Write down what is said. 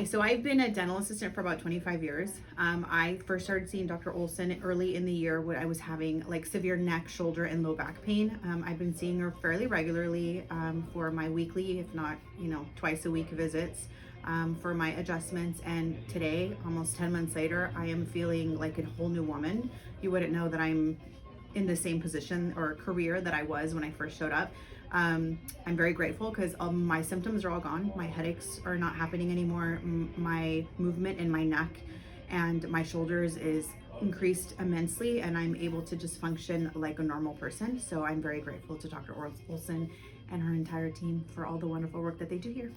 So I've been a dental assistant for about 25 years. I first started seeing Dr. Olson early in the year when I was having like severe neck, shoulder, and low back pain. I've been seeing her fairly regularly for my weekly, if not, twice a week visits for my adjustments. And today, almost 10 months later, I am feeling like a whole new woman. You wouldn't know that I'm in the same position or career that I was when I first showed up. I'm very grateful because my symptoms are all gone. My headaches are not happening anymore. My movement in my neck and my shoulders is increased immensely, and I'm able to just function like a normal person. So I'm very grateful to Dr. Olson and her entire team for all the wonderful work that they do here.